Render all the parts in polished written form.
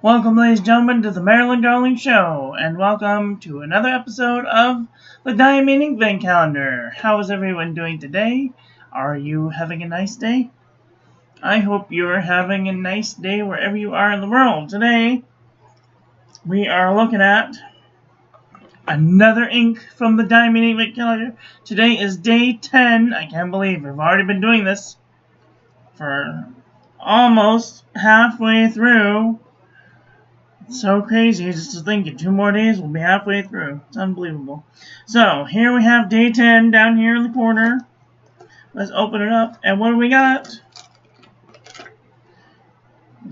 Welcome, ladies and gentlemen, to the Marilyn Darling Show, and welcome to another episode of the Diamine Inkvent calendar. How is everyone doing today? Are you having a nice day? I hope you're having a nice day wherever you are in the world. Today, we are looking at another ink from the Diamine Inkvent calendar. Today is day 10. I can't believe we've already been doing this for almost halfway through. So crazy just to think in 2 more days we'll be halfway through. It's unbelievable. So here we have day 10 down here in the corner. Let's open it up. And what do we got?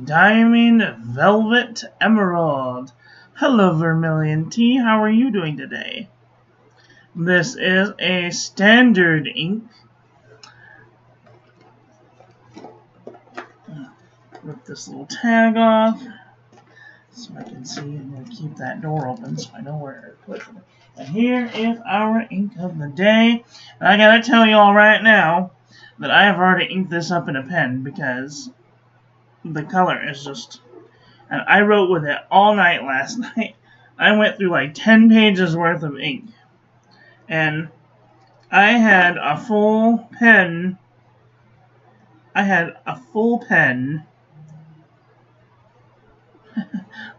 Diamond Velvet Emerald. Hello Vermilion Tea. How are you doing today? This is a standard ink. Rip this little tag off. So I can see, I'm going to keep that door open so I know where to put it. And here is our ink of the day. And I gotta tell you all right now that I have already inked this up in a pen because the color is just... And I wrote with it all night last night. I went through like 10 pages worth of ink. And I had a full pen.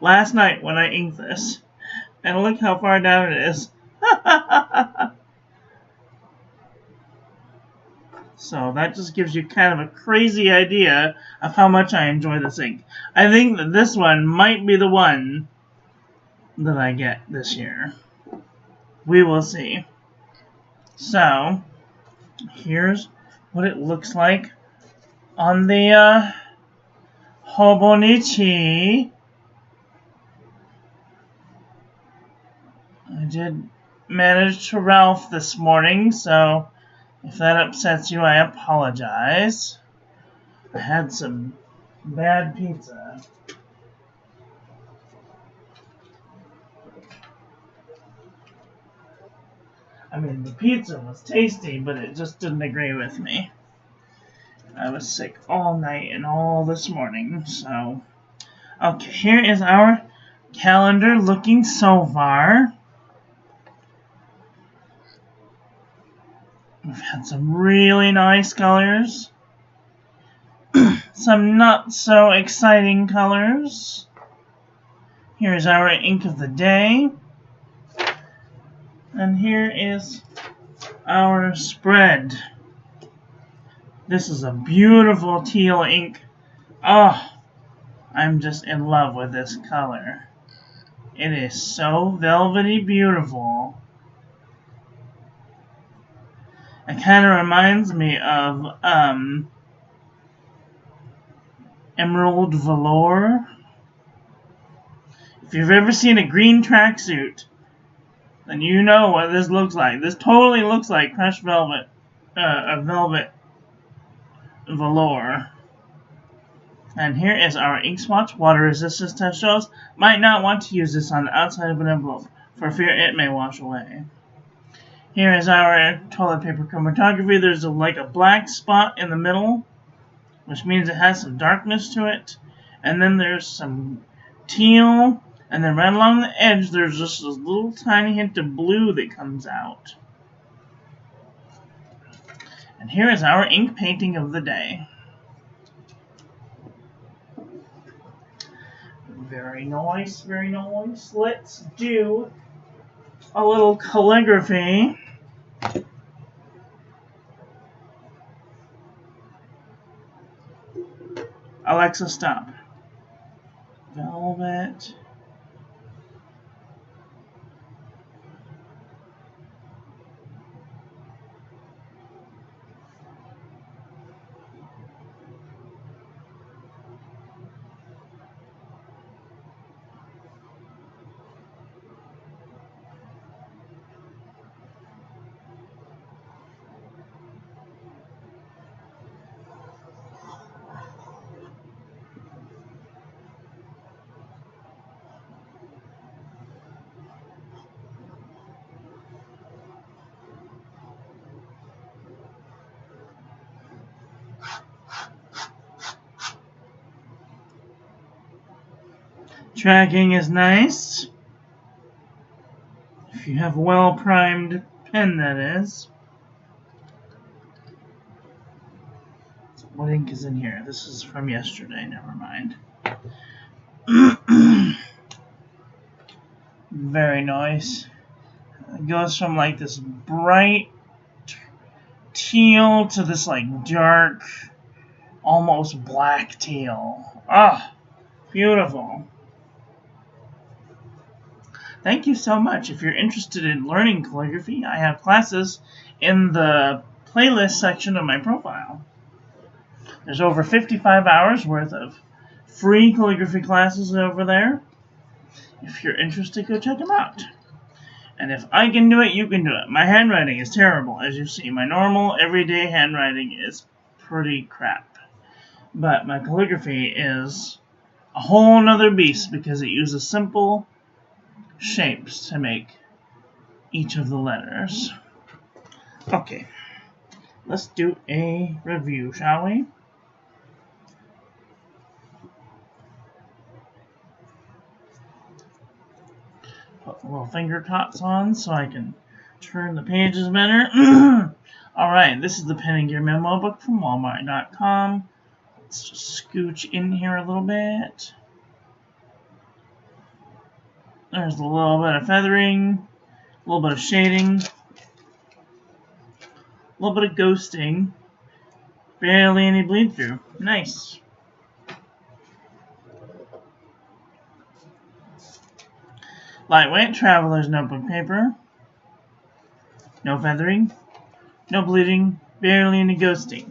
Last night when I inked this. And look how far down it is. So that just gives you kind of a crazy idea of how much I enjoy this ink. I think that this one might be the one that I get this year. We will see. So, here's what it looks like on the Hobonichi. I did manage to Ralph this morning, so if that upsets you, I apologize. I had some bad pizza. I mean, the pizza was tasty, but it just didn't agree with me. I was sick all night and all this morning, so... Okay, here is our calendar looking so far. We've had some really nice colors. Some not so exciting colors. Here's our ink of the day. And here is our spread. This is a beautiful teal ink. Oh, I'm just in love with this color. It is so velvety beautiful. It kind of reminds me of Emerald Velour. If you've ever seen a green tracksuit, then you know what this looks like. This totally looks like crushed velvet, a velvet velour. And here is our ink swatch. Water resistance test shows. Might not want to use this on the outside of an envelope, for fear it may wash away. Here is our toilet paper chromatography. There's like a black spot in the middle, which means it has some darkness to it. And then there's some teal, and then right along the edge there's just this little tiny hint of blue that comes out. And here is our ink painting of the day. Very nice, very nice. Let's do a little calligraphy. Alexa, stop. Velvet. Tracking is nice. If you have a well-primed pen, that is. What ink is in here? This is from yesterday, never mind. Very nice. It goes from like this bright teal to this like dark, almost black teal. Ah, beautiful. Thank you so much. If you're interested in learning calligraphy, I have classes in the playlist section of my profile. There's over 55 hours worth of free calligraphy classes over there. If you're interested, go check them out. And if I can do it, you can do it. My handwriting is terrible, as you see. My normal, everyday handwriting is pretty crap. But my calligraphy is a whole nother beast because it uses simple shapes to make each of the letters. Okay, let's do a review, shall we? Put little finger dots on so I can turn the pages better. Alright, this is the Pen and Gear Memo book from Walmart.com. Let's just scooch in here a little bit. There's a little bit of feathering, a little bit of shading, a little bit of ghosting, barely any bleed through. Nice. Lightweight Traveler's Notebook paper. No feathering, no bleeding, barely any ghosting.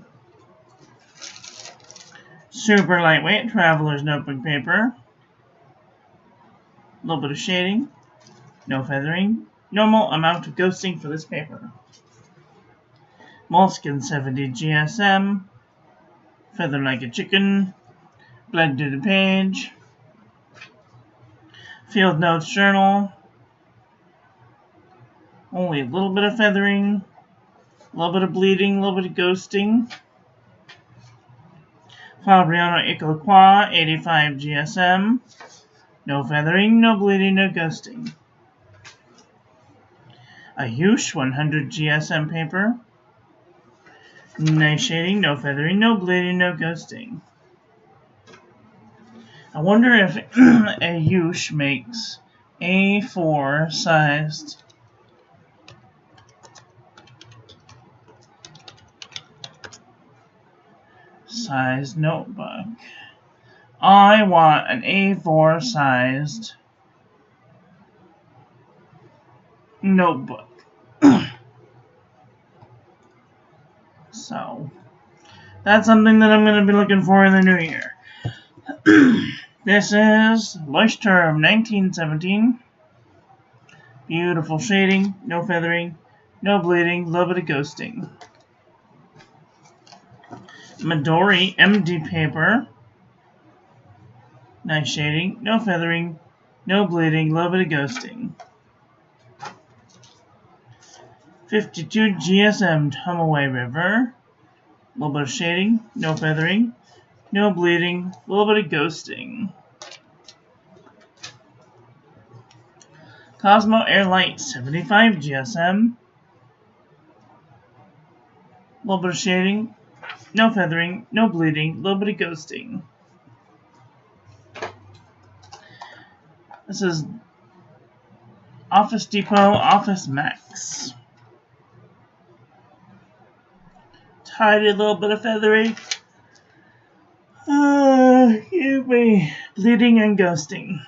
Super lightweight Traveler's Notebook paper. A little bit of shading, no feathering, normal amount of ghosting for this paper. Moleskine 70 GSM, feather like a chicken, bled to the page. Field Notes Journal, only a little bit of feathering, a little bit of bleeding, a little bit of ghosting. Fabriano Iqua 85 GSM, no feathering, no bleeding, no ghosting. A Huge 100 GSM paper, nice shading, no feathering, no bleeding, no ghosting. I wonder if a Huge makes A4 sized notebook. I want an A4 sized notebook. So that's something that I'm going to be looking for in the new year. This is Leuchtturm 1917. Beautiful shading, no feathering, no bleeding, a little bit of ghosting. Midori MD paper. Nice shading, no feathering, no bleeding, a little bit of ghosting. 52 GSM Tumaway River. A little bit of shading, no feathering, no bleeding, a little bit of ghosting. Cosmo Airlight 75 GSM. A little bit of shading, no feathering, no bleeding, a little bit of ghosting. This is Office Depot Office Max. Tiny little bit of feathering. Excuse me. Bleeding and ghosting.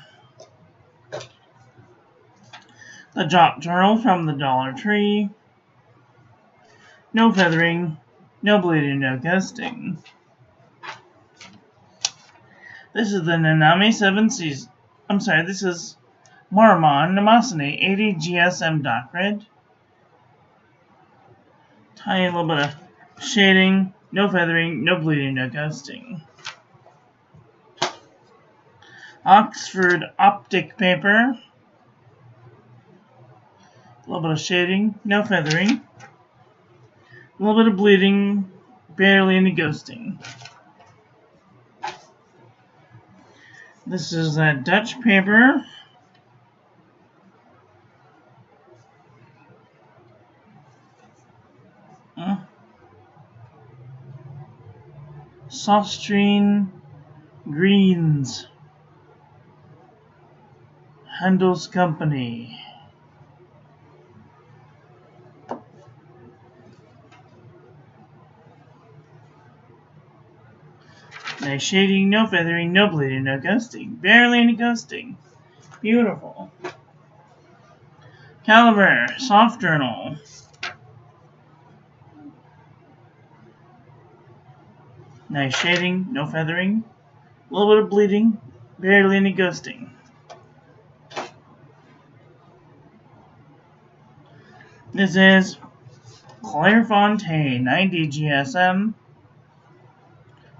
The Jot Journal from the Dollar Tree. No feathering, no bleeding, no ghosting. This is the Nanami 7 Seas. I'm sorry, this is Marmon Namasane 80 GSM dot grid. Tiny little bit of shading, no feathering, no bleeding, no ghosting. Oxford Optic paper. A little bit of shading, no feathering. A little bit of bleeding, barely any ghosting. This is that Dutch paper. Softstream Greens. Handel's Company. Nice shading, no feathering, no bleeding, no ghosting. Barely any ghosting. Beautiful. Caliber, soft journal. Nice shading, no feathering. A little bit of bleeding, barely any ghosting. This is Clairefontaine 90 GSM.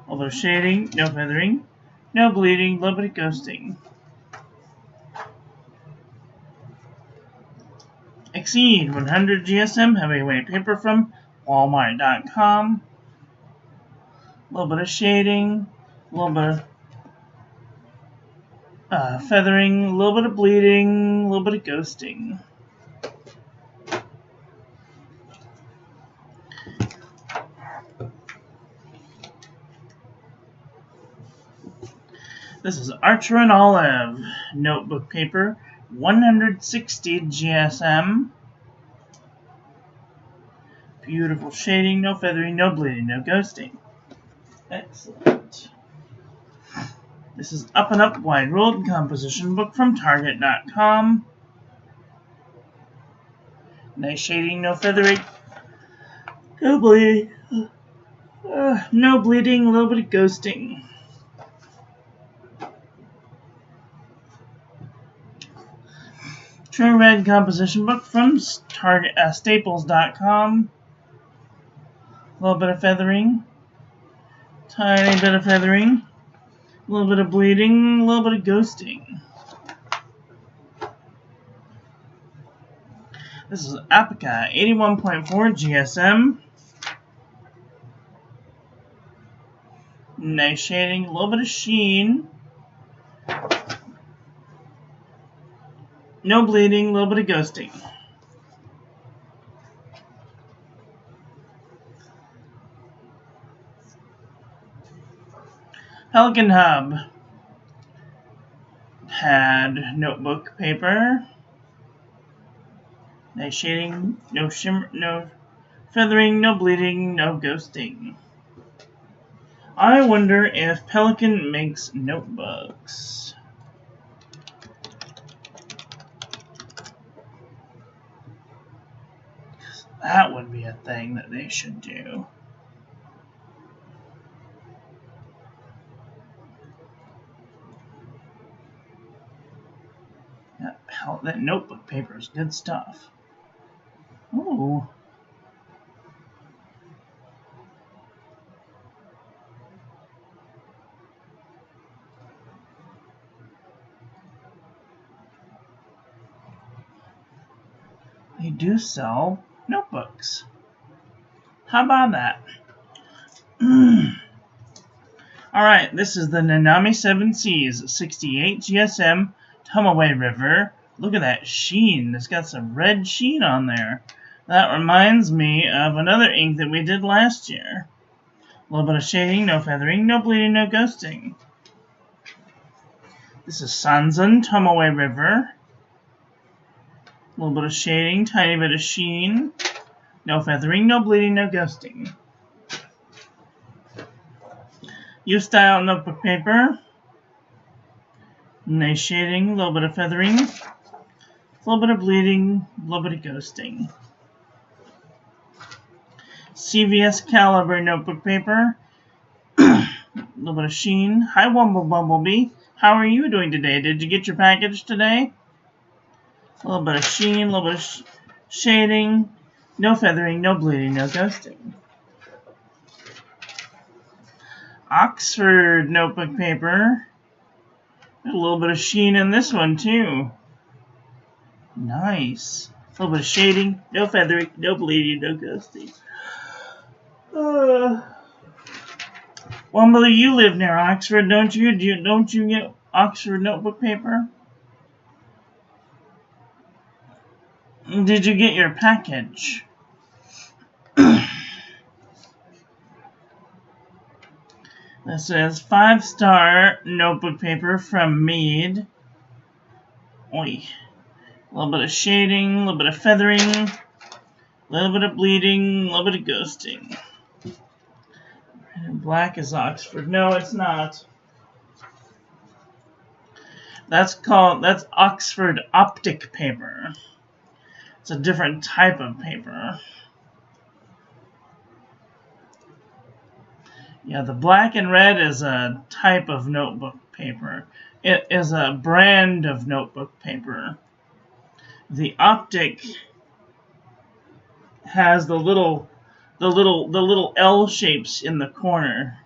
A little shading, no feathering, no bleeding, a little bit of ghosting. Exceed 100 GSM heavyweight paper from Walmart.com. A little bit of shading, a little bit of feathering, a little bit of bleeding, a little bit of ghosting. This is Archer and Olive notebook paper, 160 GSM. Beautiful shading, no feathering, no bleeding, no ghosting. Excellent. This is Up and Up Wide Ruled composition book from Target.com. Nice shading, no feathering, no bleeding, no bleeding, a little bit of ghosting. True Red composition book from Staples.com. A little bit of feathering, tiny bit of feathering, a little bit of bleeding, a little bit of ghosting. This is Apica 81.4 GSM. Nice shading, a little bit of sheen. No bleeding, a little bit of ghosting. Pelican Hub had notebook paper. Nice shading, no shimmer, no feathering, no bleeding, no ghosting. I wonder if Pelican makes notebooks. That would be a thing that they should do. That notebook paper is good stuff. Ooh. They do sell notebooks. How about that? Alright, this is the Nanami 7 Seas 68 GSM Tumaway River. Look at that sheen. It's got some red sheen on there. That reminds me of another ink that we did last year. A little bit of shading, no feathering, no bleeding, no ghosting. This is Sanzan Tumaway River. A little bit of shading, tiny bit of sheen. No feathering, no bleeding, no ghosting. U-Style notebook paper. Nice shading, a little bit of feathering. A little bit of bleeding, a little bit of ghosting. CVS Caliber notebook paper. A little bit of sheen. Hi, Bumblebee. How are you doing today? Did you get your package today? A little bit of sheen, a little bit of shading. No feathering, no bleeding, no ghosting. Oxford notebook paper. Got a little bit of sheen in this one, too. Nice. A little bit of shading, no feathering, no bleeding, no ghosting. Well, Mother, you live near Oxford, don't you? Don't you get Oxford notebook paper. Did you get your package? This is 5-star notebook paper from Mead. Oi. A little bit of shading, a little bit of feathering, a little bit of bleeding, a little bit of ghosting. And black is Oxford. No, it's not. That's Oxford optic paper. It's a different type of paper. Yeah, the black and red is a type of notebook paper. It is a brand of notebook paper. The optic has the little L shapes in the corner.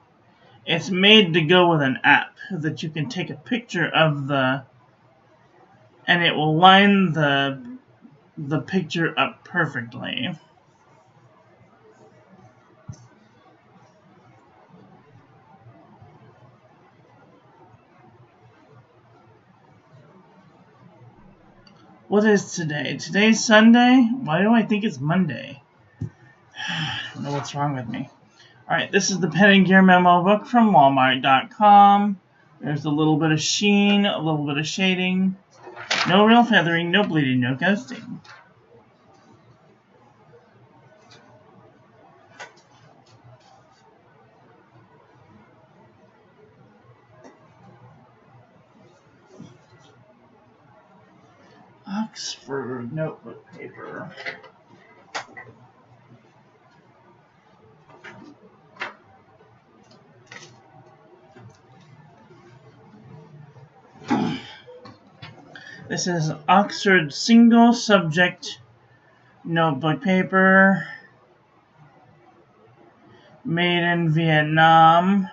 It's made to go with an app that you can take a picture of and it will line the picture up perfectly. What is today? Today's Sunday? Why do I think it's Monday? I don't know what's wrong with me. Alright, this is the Pen and Gear memo book from Walmart.com. There's a little bit of sheen, a little bit of shading. No real feathering, no bleeding, no ghosting. Oxford notebook paper. This is Oxford single subject notebook paper. Made in Vietnam.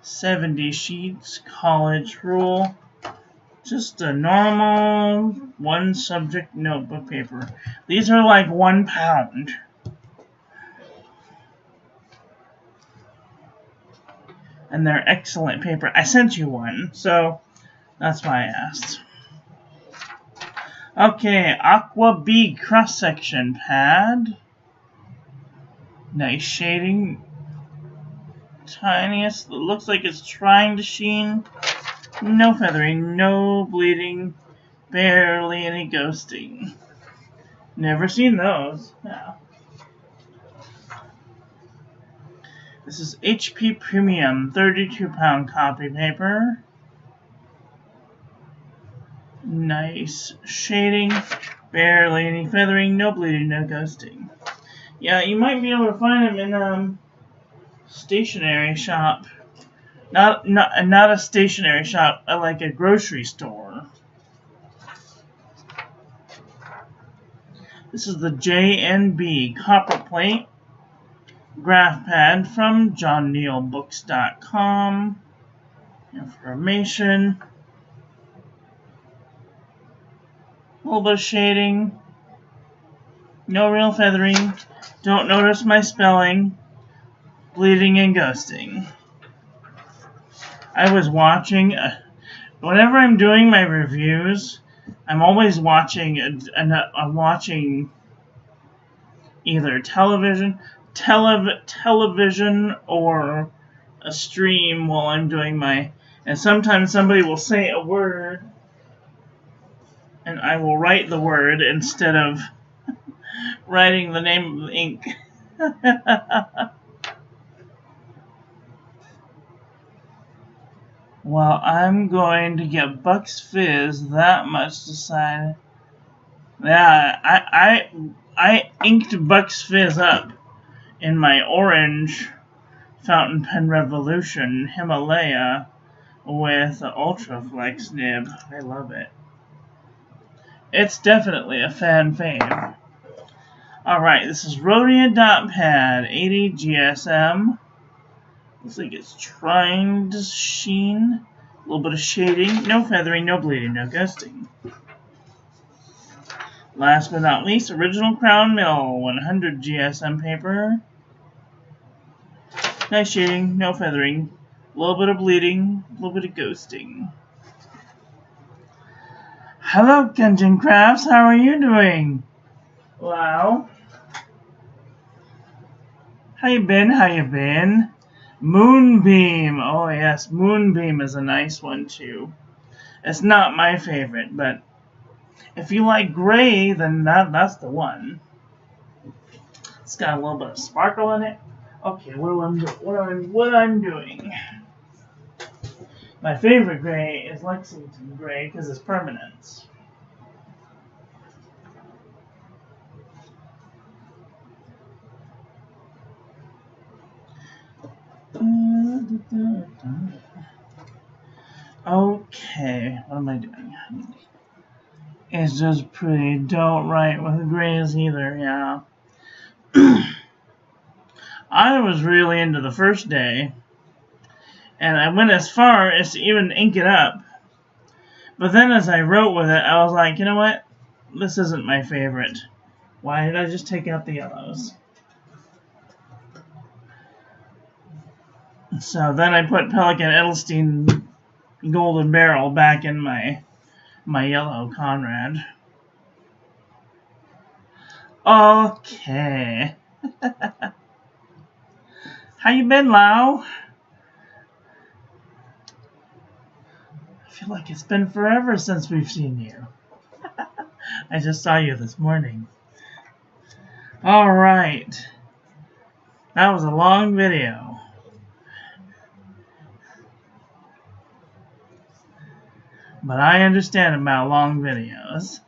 70 sheets, college rule. Just a normal one subject notebook paper. These are like £1. And they're excellent paper. I sent you one, so that's why I asked. Okay, Aqua B cross-section pad. Nice shading. Tiniest. It looks like it's trying to sheen. No feathering, no bleeding, barely any ghosting. Never seen those. Yeah. This is HP Premium 32-pound copy paper. Nice shading, barely any feathering, no bleeding, no ghosting. Yeah, you might be able to find them in a stationery shop. Not a stationery shop, like a grocery store. This is the J&B copper plate graph pad from johnneilbooks.com. Information. A little bit of shading. No real feathering. Don't notice my spelling. Bleeding and ghosting. I was watching, whenever I'm doing my reviews, I'm always watching, either television or a stream while I'm doing and sometimes somebody will say a word, and I will write the word instead of writing the name of the ink. Well, I'm going to get Bucks Fizz that much to sign. Yeah, I inked Bucks Fizz up in my orange Fountain Pen Revolution Himalaya with an Ultra Flex nib. I love it. It's definitely a fan fave. Alright, this is Rhodia Dot Pad 80 GSM. Looks like it's trying to sheen. A little bit of shading. No feathering, no bleeding, no ghosting. Last but not least, Original Crown Mill 100 GSM paper. Nice shading, no feathering, A little bit of bleeding, a little bit of ghosting. Hello, Kenjin Crafts. How are you doing? Wow. How you been? How you been? Moonbeam. Oh yes, Moonbeam is a nice one too. It's not my favorite, but if you like gray, then that's the one. It's got a little bit of sparkle in it. Okay, what I'm doing. My favorite gray is Lexington gray because it's permanent. Okay, what am I doing? It's just pretty. Don't write with grays either, yeah. I was really into the first day, and I went as far as to even ink it up. But then as I wrote with it, I was like, you know what? This isn't my favorite. Why did I just take out the yellows? So then I put Pelican Edelstein Golden Barrel back in my yellow Conrad. Okay. How you been, Lau? I feel like it's been forever since we've seen you. I just saw you this morning. Alright. That was a long video. But I understand about long videos.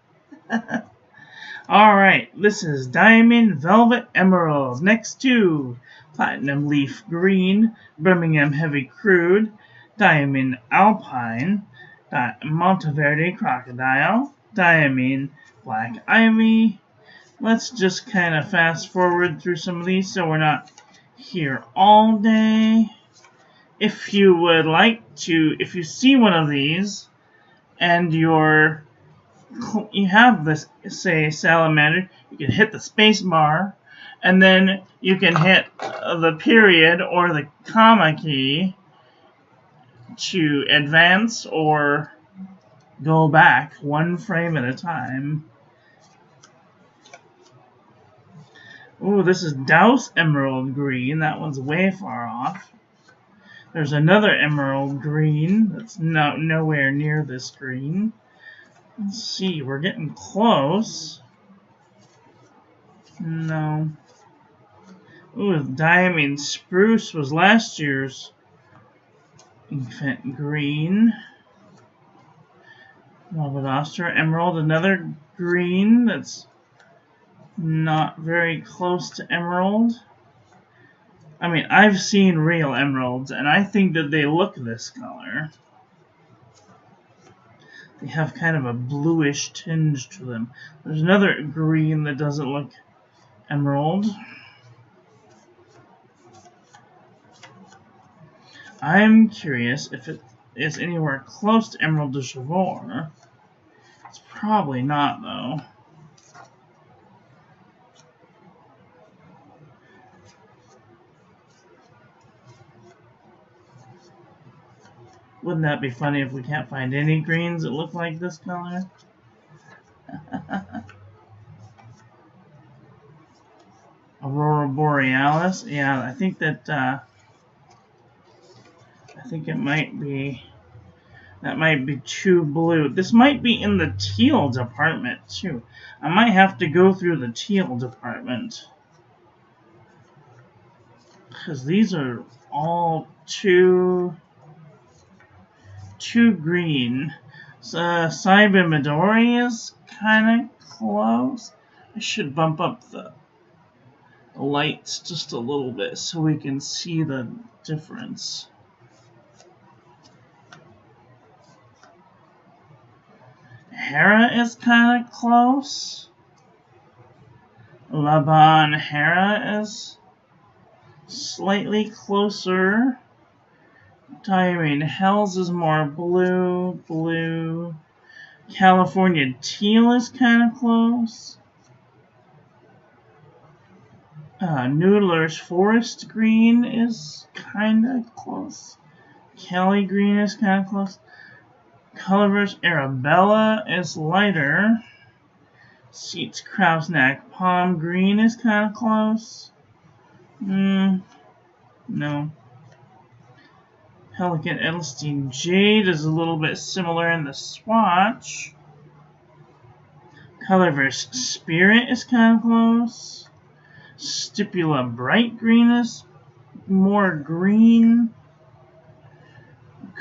Alright, this is Diamond Velvet Emerald. Next to Platinum Leaf Green, Birmingham Heavy Crude, Diamond Alpine, Monteverde Crocodile, Diamond Black Ivy. Let's just kind of fast forward through some of these so we're not here all day. If you would like to, if you see one of these and you have this, say, salamander, you can hit the space bar, and then you can hit the period or the comma key to advance or go back one frame at a time. Ooh, this is Douse Emerald Green. That one's way far off. There's another emerald green that's nowhere near this green. Let's see, we're getting close. No. Ooh, Diamond Spruce was last year's Inkvent Green. Malvadoster Emerald, another green that's not very close to emerald. I mean, I've seen real emeralds, and I think that they look this color. They have kind of a bluish tinge to them. There's another green that doesn't look emerald. I'm curious if it is anywhere close to Emerald de Chivor. It's probably not, though. Wouldn't that be funny if we can't find any greens that look like this color? Aurora Borealis. Yeah, I think that I think it might be, that might be too blue. This might be in the teal department too. I might have to go through the teal department, because these are all too green. So Saiba Midori is kind of close. I should bump up the lights just a little bit so we can see the difference. Hera is kind of close. Laban Hera is slightly closer. Diamine Hells is more blue. California Teal is kind of close. Noodler's Forest Green is kind of close Kelly green is kind of close. Colorverse Arabella is lighter. Seats Crow's Neck Palm green is kind of close. No. Pelican Edelstein Jade is a little bit similar in the swatch. Colorverse Spirit is kind of close. Stipula Bright Green is more green.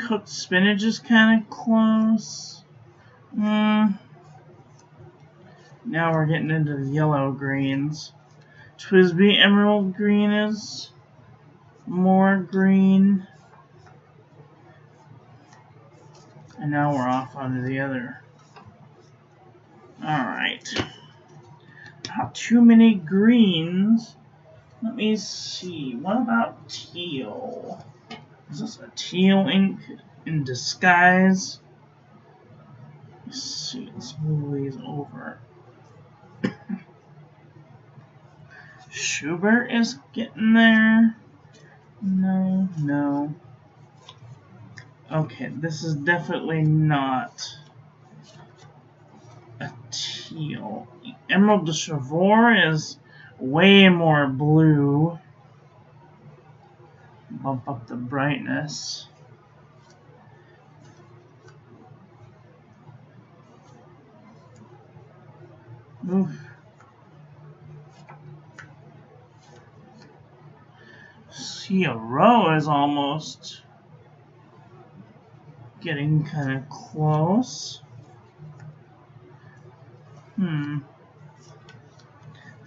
Cooked Spinach is kind of close. Now we're getting into the yellow greens. Twisby Emerald Green is more green. And now we're off onto the other. Alright. Not too many greens. Let me see. What about teal? Is this a teal ink in disguise? Let's see. Let's move these over. Schubert is getting there. No. Okay, this is definitely not a teal. Emerald de Chavour is way more blue. Bump up the brightness. Oof. Row is almost getting kind of close.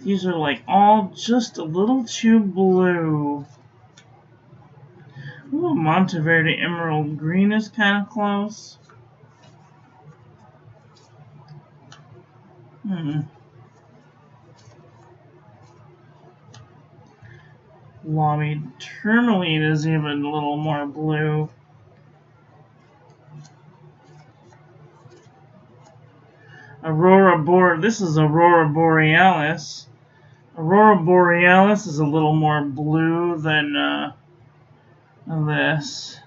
These are like all just a little too blue. Ooh, Monteverde Emerald Green is kind of close. Lobby Tourmaline is even a little more blue. This is Aurora Borealis. Aurora Borealis is a little more blue than this.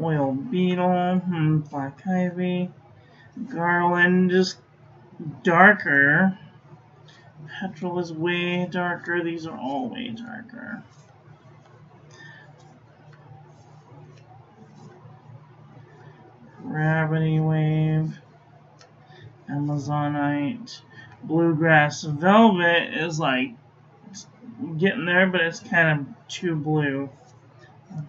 Oil Beetle, Black Ivy, Garland, just darker. Petrol is way darker. These are all way darker. Gravity Wave, Amazonite, Bluegrass Velvet is like getting there, but it's kind of too blue.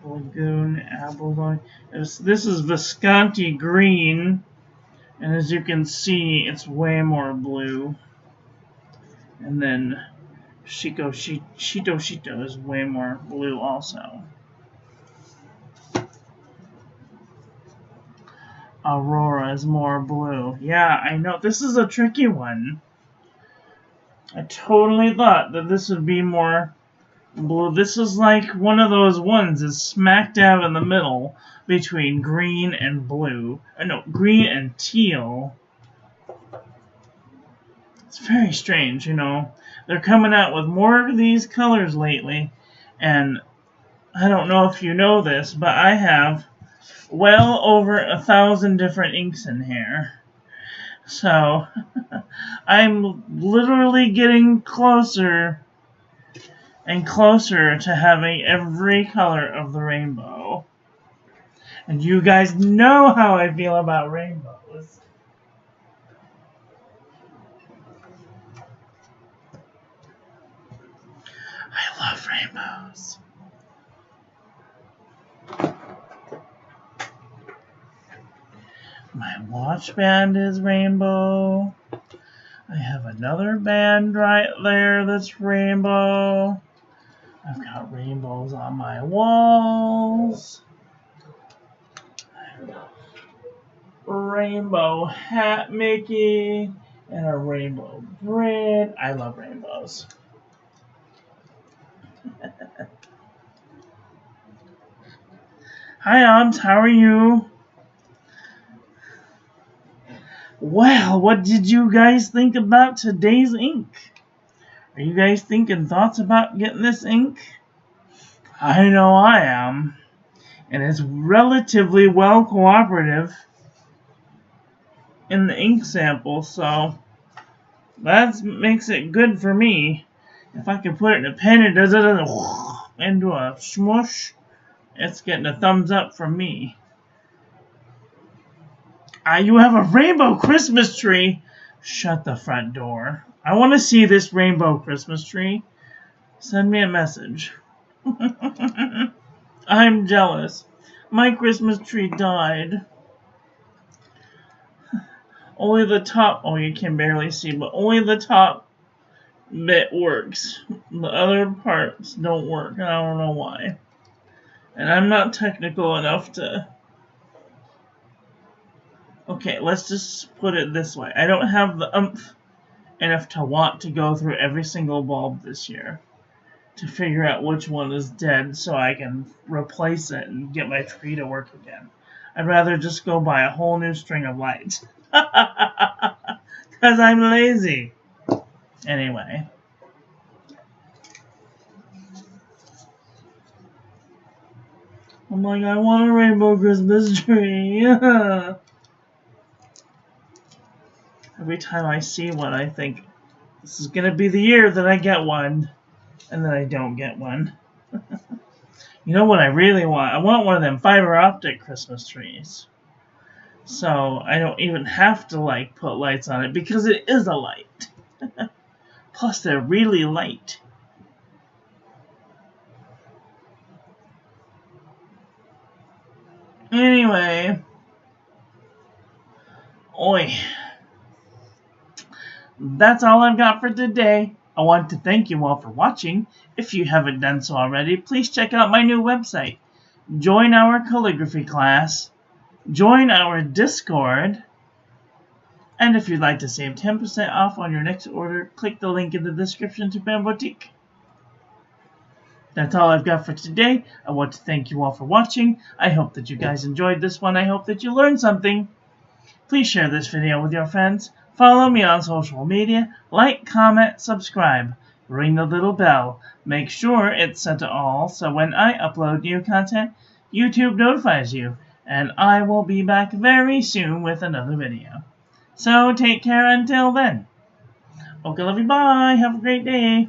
Lagoon, Abalone. This is Visconti Green, and as you can see, it's way more blue. And then Shito is way more blue also. Aurora is more blue. Yeah, I know. This is a tricky one. I totally thought that this would be more blue. This is like one of those ones that's smack dab in the middle between green and blue. No, green and teal. It's very strange, you know. They're coming out with more of these colors lately, and I don't know if you know this, but I have well over 1,000 different inks in here. So, I'm literally getting closer and closer to having every color of the rainbow. And you guys know how I feel about rainbows. I love rainbows. My watch band is rainbow. I have another band right there that's rainbow. I've got rainbows on my walls. I've got a rainbow hat making and a rainbow grid. I love rainbows. Hi, Obs. How are you? Well, what did you guys think about today's ink? Are you guys thinking thoughts about getting this ink? I know I am. And it's relatively well cooperative in the ink sample, so that makes it good for me. If I can put it in a pen and does it into a smush, it's getting a thumbs up from me. You have a rainbow Christmas tree. Shut the front door. I want to see this rainbow Christmas tree. Send me a message. I'm jealous. My Christmas tree died. Only the top, oh, you can barely see, but only the top bit works. The other parts don't work, and I don't know why. And I'm not technical enough to... Okay, let's just put it this way. I don't have the oomph enough to want to go through every single bulb this year to figure out which one is dead so I can replace it and get my tree to work again. I'd rather just go buy a whole new string of lights. Because I'm lazy. Anyway. I'm like, I want a rainbow Christmas tree. Every time I see one, I think, this is going to be the year that I get one. And then I don't get one. You know what I really want? I want one of them fiber optic Christmas trees. So I don't even have to like put lights on it because it is a light. Plus they're really light. Anyway. Oi. That's all I've got for today. I want to thank you all for watching. If you haven't done so already, please check out my new website. Join our calligraphy class. Join our Discord. And if you'd like to save 10% off on your next order, click the link in the description to Pen Boutique. That's all I've got for today. I want to thank you all for watching. I hope that you guys enjoyed this one. I hope that you learned something. Please share this video with your friends. Follow me on social media. Like, comment, subscribe. Ring the little bell. Make sure it's set to all so when I upload new content, YouTube notifies you. And I will be back very soon with another video. So take care until then. Okay, love you, bye. Have a great day.